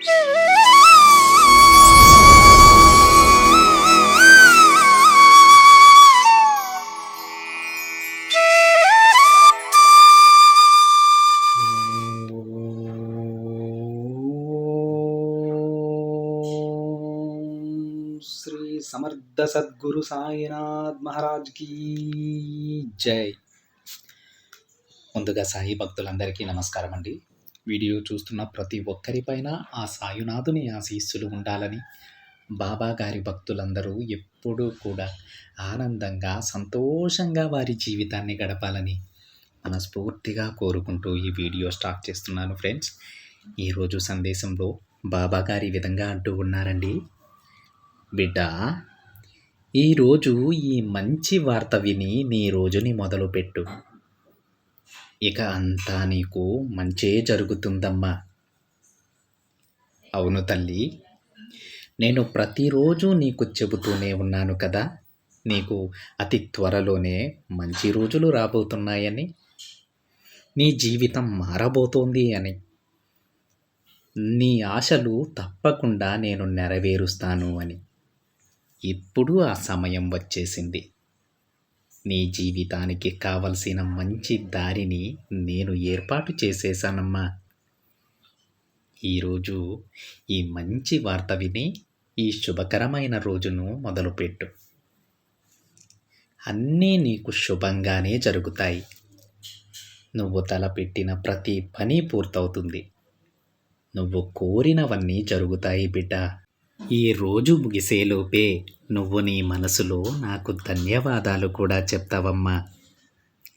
శ్రీ సమర్థ సద్గురు సాయినాథ్ మహారాజ్ కీ జై. ముందుగా సాయి భక్తులందరికీ నమస్కారం అండి. వీడియో చూస్తున్న ప్రతి ఒక్కరిపైన ఆ సాయినాథుని ఆశీస్సులు ఉండాలని, బాబా గారి భక్తులందరూ ఎప్పుడూ కూడా ఆనందంగా సంతోషంగా వారి జీవితాన్ని గడపాలని మనస్ఫూర్తిగా కోరుకుంటూ ఈ వీడియో స్టార్ట్ చేస్తున్నాను ఫ్రెండ్స్. ఈరోజు సందేశంలో బాబా గారి విధంగా అంటూ ఉన్నారండి, బిడ్డ, ఈరోజు ఈ మంచి వార్త విని నీ రోజుని మొదలుపెట్టు. ఇక అంతా నీకు మంచే జరుగుతుందమ్మా. అవును తల్లి, నేను ప్రతిరోజు నీకు చెబుతూనే ఉన్నాను కదా, నీకు అతి త్వరలోనే మంచి రోజులు రాబోతున్నాయని, నీ జీవితం మారబోతోంది అని, నీ ఆశలు తప్పకుండా నేను నెరవేరుస్తాను అని. ఇప్పుడు ఆ సమయం వచ్చేసింది. నీ జీవితానికి కావలసిన మంచి దారిని నేను ఏర్పాటు చేసేసానమ్మా. ఈరోజు ఈ మంచి వార్త విని ఈ శుభకరమైన రోజును మొదలుపెట్టు. అన్నీ నీకు శుభంగానే జరుగుతాయి. నువ్వు తలపెట్టిన ప్రతి పని పూర్తవుతుంది. నువ్వు కోరినవన్నీ జరుగుతాయి బిడ్డ. ఈ రోజు ముగిసేలోపే నువ్వు నీ మనసులో నాకు ధన్యవాదాలు కూడా చెప్తావమ్మా.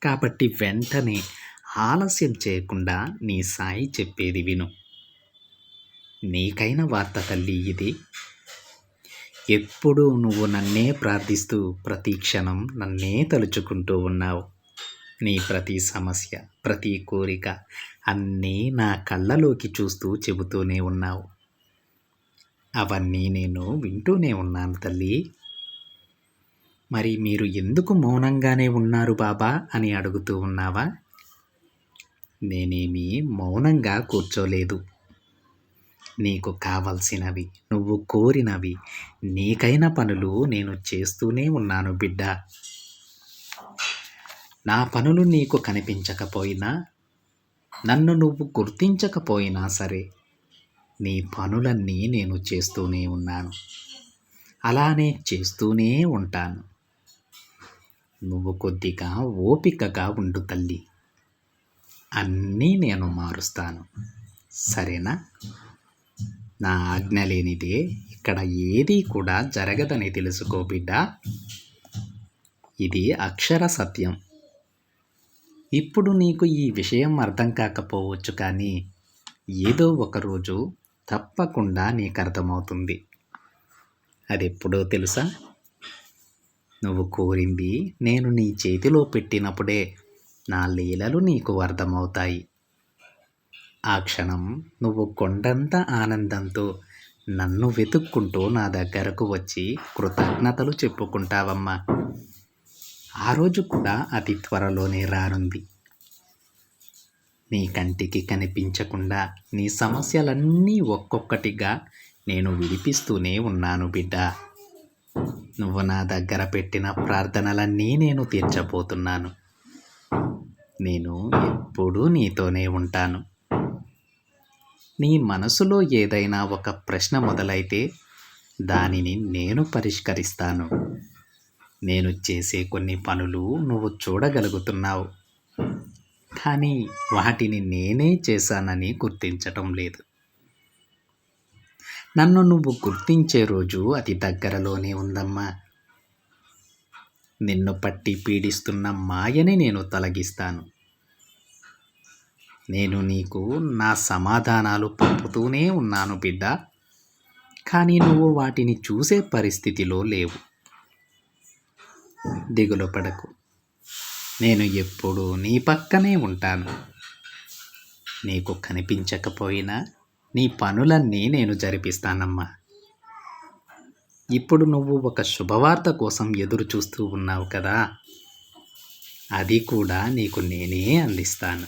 కాబట్టి వెంటనే ఆలస్యం చేయకుండా నీ సాయి చెప్పేది విను. నీకైన వార్త తల్లి ఇది. ఎప్పుడూ నువ్వు నన్నే ప్రార్థిస్తూ ప్రతి క్షణం నన్నే తలుచుకుంటూ ఉన్నావు. నీ ప్రతి సమస్య, ప్రతి కోరిక అన్నీ నా కళ్ళలోకి చూస్తూ చెబుతూనే ఉన్నావు. అవన్నీ నేను వింటూనే ఉన్నాను తల్లి. మరి మీరు ఎందుకు మౌనంగానే ఉన్నారు బాబా అని అడుగుతూ ఉన్నావా? నేనేమీ మౌనంగా కూర్చోలేదు. నీకు కావలసినవి, నువ్వు కోరినవి, నీకైన పనులు నేను చేస్తూనే ఉన్నాను బిడ్డ. నా పనులు నీకు కనిపించకపోయినా, నన్ను నువ్వు గుర్తించకపోయినా సరే, నీ పనులన్నీ నేను చేస్తూనే ఉన్నాను. అలానే చేస్తూనే ఉంటాను. నువ్వు కొద్దిగా ఓపికగా ఉండు తల్లి. అన్నీ నేను మారుస్తాను, సరేనా? నా ఆజ్ఞ లేనిదే ఇక్కడ ఏదీ కూడా జరగదని తెలుసుకో బిడ్డ. ఇది అక్షర సత్యం. ఇప్పుడు నీకు ఈ విషయం అర్థం కాకపోవచ్చు, కానీ ఏదో ఒకరోజు తప్పకుండా నీకు అర్థమవుతుంది. అది ఎప్పుడో తెలుసా? నువ్వు కోరింది నేను నీ చేతిలో పెట్టినప్పుడే నా లీలలు నీకు అర్థమవుతాయి. ఆ క్షణం నువ్వు కొండంత ఆనందంతో నన్ను వెతుక్కుంటూ నా దగ్గరకు వచ్చి కృతజ్ఞతలు చెప్పుకుంటావమ్మా. ఆ రోజు కూడా అతి త్వరలోనే రానుంది. నీ కంటికి కనిపించకుండా నీ సమస్యలన్నీ ఒక్కొక్కటిగా నేను విడిపిస్తూనే ఉన్నాను బిడ్డ. నువ్వు నా దగ్గర పెట్టిన ప్రార్థనలన్నీ నేను తీర్చబోతున్నాను. నేను ఎప్పుడూ నీతోనే ఉంటాను. నీ మనసులో ఏదైనా ఒక ప్రశ్న మొదలైతే దానిని నేను పరిష్కరిస్తాను. నేను చేసే కొన్ని పనులు నువ్వు చూడగలుగుతున్నావు, కానీ వాటిని నేనే చేశానని గుర్తించటం లేదు. నన్ను నువ్వు గుర్తించే రోజు అతి దగ్గరలోనే ఉందమ్మా. నిన్ను పట్టి పీడిస్తున్న మాయని నేను తొలగిస్తాను. నేను నీకు నా సమాధానాలు పంపుతూనే ఉన్నాను బిడ్డ, కానీ నువ్వు వాటిని చూసే పరిస్థితిలో లేవు. దిగులు పడకు. నేను ఎప్పుడూ నీ పక్కనే ఉంటాను. నీకు కనిపించకపోయినా నీ పనులన్నీ నేను జరిపిస్తానమ్మా. ఇప్పుడు నువ్వు ఒక శుభవార్త కోసం ఎదురు చూస్తూ ఉన్నావు కదా, అది కూడా నీకు నేనే అందిస్తాను.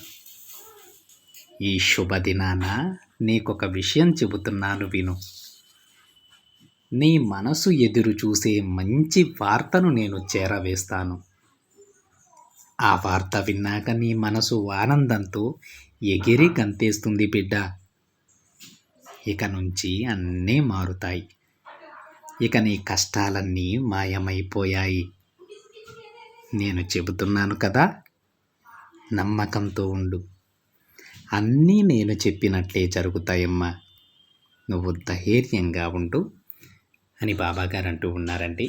ఈ శుభదినాన నీకొక విషయం చెబుతున్నాను విను. నీ మనసు ఎదురు చూసే మంచి వార్తను నేను చేరవేస్తాను. ఆ వార్త విన్నాక నీ మనసు ఆనందంతో ఎగిరి గంతేస్తుంది బిడ్డ. ఇక నుంచి అన్నీ మారుతాయి. ఇక నీ కష్టాలన్నీ మాయమైపోయాయి. నేను చెబుతున్నాను కదా, నమ్మకంతో ఉండు. అన్నీ నేను చెప్పినట్లే జరుగుతాయమ్మా. నువ్వు ధైర్యంగా ఉండు అని బాబాగారు అంటూ ఉన్నారండి.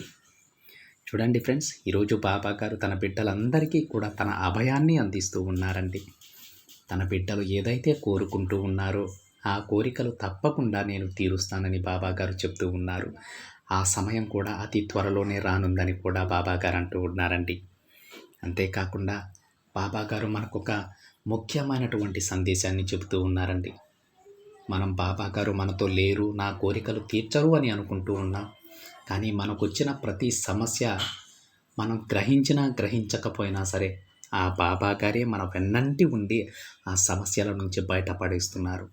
చూడండి ఫ్రెండ్స్, ఈరోజు బాబాగారు తన బిడ్డలందరికీ కూడా తన అభయాన్ని అందిస్తూ ఉన్నారండి. తన బిడ్డలు ఏదైతే కోరుకుంటూ ఉన్నారో ఆ కోరికలు తప్పకుండా నేను తీరుస్తానని బాబాగారు చెప్తూ ఉన్నారు. ఆ సమయం కూడా అతి త్వరలోనే రానుందని కూడా బాబాగారు అంటూ ఉన్నారండి. అంతేకాకుండా బాబాగారు మనకొక ముఖ్యమైనటువంటి సందేశాన్ని చెబుతూ ఉన్నారండి. మనం బాబాగారు మనతో లేరు, నా కోరికలు తీర్చరు అని అనుకుంటూ ఉన్నాం. కానీ మనకొచ్చిన ప్రతి సమస్య మనం గ్రహించినా గ్రహించకపోయినా సరే ఆ బాబాగారే మన వెన్నంటి ఉండి ఆ సమస్యల నుంచి బయటపడేస్తున్నారు.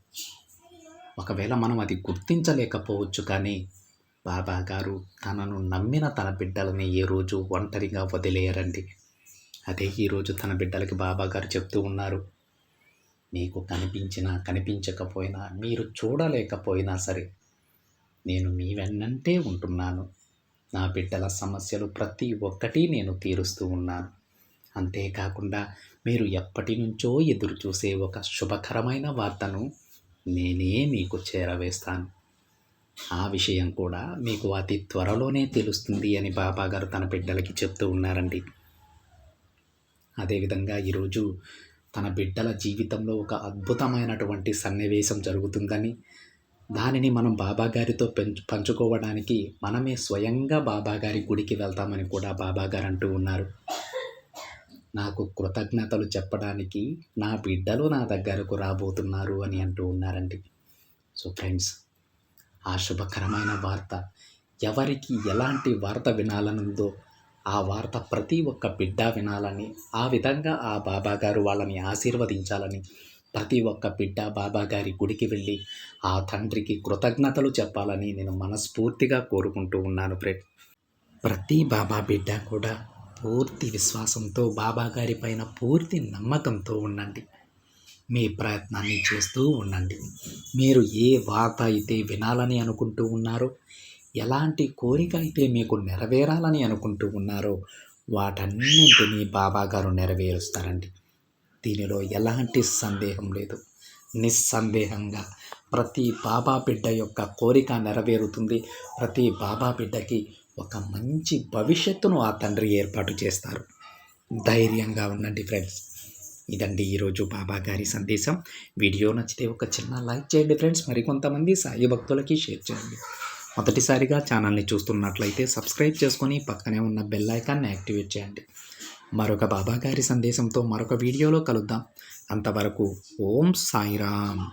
ఒకవేళ మనం అది గుర్తించలేకపోవచ్చు, కానీ బాబాగారు తనను నమ్మిన తన బిడ్డలని ఏ రోజు ఒంటరిగా వదిలేయరండి. అదే ఈరోజు తన బిడ్డలకి బాబాగారు చెప్తూ ఉన్నారు. మీకు కనిపించినా కనిపించకపోయినా, మీరు చూడలేకపోయినా సరే నేను మీ వెన్నంటే ఉంటున్నాను. నా బిడ్డల సమస్యలు ప్రతి ఒక్కటి నేను తీరుస్తూ ఉన్నాను. అంతేకాకుండా మీరు ఎప్పటి నుంచో ఎదురు చూసే ఒక శుభకరమైన వార్తను నేనే మీకు చేరవేస్తాను. ఆ విషయం కూడా మీకు అతి త్వరలోనే తెలుస్తుంది అని బాబాగారు తన బిడ్డలకి చెప్తూ ఉన్నారండి. అదేవిధంగా ఈరోజు తన బిడ్డల జీవితంలో ఒక అద్భుతమైనటువంటి సన్నివేశం జరుగుతుందని, దానిని మనం బాబాగారితో పంచుకోవడానికి మనమే స్వయంగా బాబాగారి గుడికి వెళ్తామని కూడా బాబాగారు అంటూ ఉన్నారు. నాకు కృతజ్ఞతలు చెప్పడానికి నా బిడ్డలు నా దగ్గరకు రాబోతున్నారు అని అంటూ ఉన్నారండి. సో ఫ్రెండ్స్, ఆ శుభకరమైన వార్త ఎవరికి ఎలాంటి వార్త వినాలనుందో ఆ వార్త ప్రతి ఒక్క బిడ్డ వినాలని, ఆ విధంగా ఆ బాబాగారు వాళ్ళని ఆశీర్వదించాలని ప్రతి ఒక్క బిడ్డ బాబాగారి గుడికి వెళ్ళి ఆ తండ్రికి కృతజ్ఞతలు చెప్పాలని నేను మనస్ఫూర్తిగా కోరుకుంటూ ఉన్నాను ఫ్రెండ్. ప్రతి బాబా బిడ్డ కూడా పూర్తి విశ్వాసంతో బాబాగారి పైన పూర్తి నమ్మకంతో ఉండండి. మీ ప్రయత్నాన్ని చేస్తూ ఉండండి. మీరు ఏ వార్త అయితే వినాలని అనుకుంటూ ఉన్నారో, ఎలాంటి కోరిక అయితే మీకు నెరవేరాలని అనుకుంటూ ఉన్నారో వాటన్నింటినీ బాబాగారు నెరవేరుస్తారండి. దీనిలో ఎలాంటి సందేహం లేదు. నిస్సందేహంగా ప్రతి బాబా బిడ్డ యొక్క కోరిక నెరవేరుతుంది. ప్రతి బాబా బిడ్డకి ఒక మంచి భవిష్యత్తును ఆ తండ్రి ఏర్పాటు చేస్తారు. ధైర్యంగా ఉండండి ఫ్రెండ్స్. ఇదండి ఈరోజు బాబాగారి సందేశం. వీడియో నచ్చితే ఒక చిన్న లైక్ చేయండి ఫ్రెండ్స్. మరికొంతమంది సాయి భక్తులకి షేర్ చేయండి. మొదటిసారిగా ఛానల్ని చూస్తున్నట్లయితే సబ్స్క్రైబ్ చేసుకొని పక్కనే ఉన్న బెల్ ఐకాన్ని యాక్టివేట్ చేయండి. మరొక బాబాగారి సందేశంతో మరొక వీడియోలో కలుద్దాం. అంతవరకు ఓం సాయిరామ్.